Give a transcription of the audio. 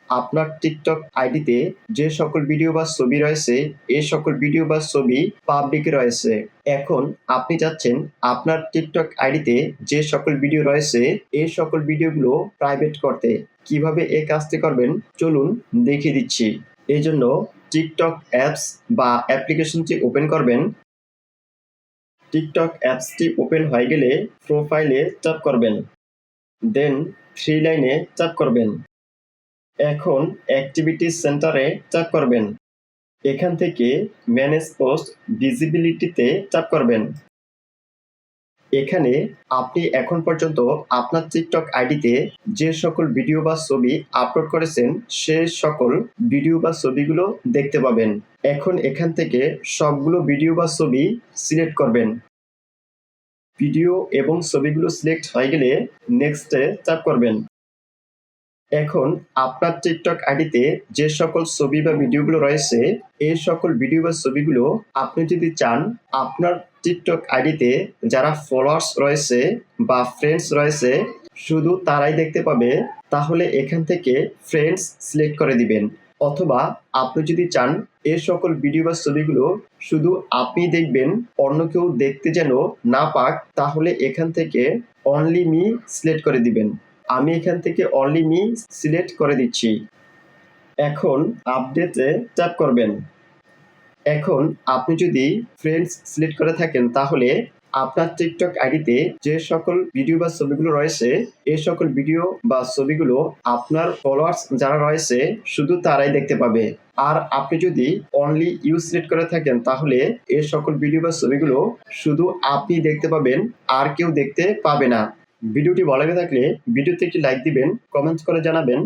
আপনার টিকটক আইডিতে যে সকল ভিডিও বা ছবি রয়েছে এই সকল ভিডিও বা ছবি পাবলিক রয়েছে। এখন আপনি চাচ্ছেন আপনার টিকটক আইডিতে যে সকল ভিডিও রয়েছে এই সকল ভিডিওগুলো প্রাইভেট করতে। কিভাবে এই কাজটি করবেন চলুন দেখিয়ে দিচ্ছি। এই জন্য টিকটক অ্যাপস বা অ্যাপ্লিকেশনটি ওপেন করবেন। টিকটক অ্যাপসটি ওপেন হয়ে গেলে প্রোফাইলে ট্যাপ করবেন, দেন থ্রি লাইনে ট্যাপ করবেন। এখন অ্যাক্টিভিটি সেন্টারে ট্যাপ করবেন। এখান থেকে ম্যানেজ পোস্ট ভিজিবিলিটিতে ট্যাপ করবেন। এখানে আপনি এখন পর্যন্ত আপনার টিকটক আইডিতে যে সকল ভিডিও বা ছবি আপলোড করেছেন সে সকল ভিডিও বা ছবিগুলো দেখতে পাবেন। এখন এখান থেকে সবগুলো ভিডিও বা ছবি সিলেক্ট করবেন। ভিডিও এবং ছবিগুলো সিলেক্ট হয়ে গেলে নেক্সটে ট্যাপ করবেন। এখন আপনার টিকটক আইডিতে যে সকল ছবি বা ভিডিওগুলো রয়েছে এই সকল ভিডিও বা ছবিগুলো আপনি যদি চান আপনার টিকটক আইডিতে যারা ফলোয়ার্স রয়েছে বা ফ্রেন্ডস রয়েছে শুধু তারাই দেখতে পাবে, তাহলে এখান থেকে ফ্রেন্ডস সিলেক্ট করে দিবেন। অথবা আপনি যদি চান এই সকল ভিডিও বা ছবিগুলো শুধু আপনি দেখবেন, অন্য কেউ দেখতে যেন না পাক, তাহলে এখান থেকে অনলি মি সিলেক্ট করে দিবেন। আমি এখান থেকে অনলি মি সিলেক্ট করে দিচ্ছি। এখন আপডেটে ট্যাপ করবেন। এখন আপনি যদি ফ্রেন্ডস সিলেক্ট করে থাকেন তাহলে আপনার টিকটক আইডিতে যে সকল ভিডিও বা ছবিগুলো রয়েছে এই সকল ভিডিও বা ছবিগুলো আপনার ফলোয়ার্স যারা রয়েছে শুধু তারাই দেখতে পাবে। আর আপনি যদি অনলি ইউ সিলেক্ট করে থাকেন তাহলে এই সকল ভিডিও বা ছবিগুলো শুধু আপনি দেখতে পাবেন, আর কেউ দেখতে পাবে না। ভিডিওটি ভালো লেগে থাকলে ভিডিওতে একটি লাইক দিবেন, কমেন্ট করে জানাবেন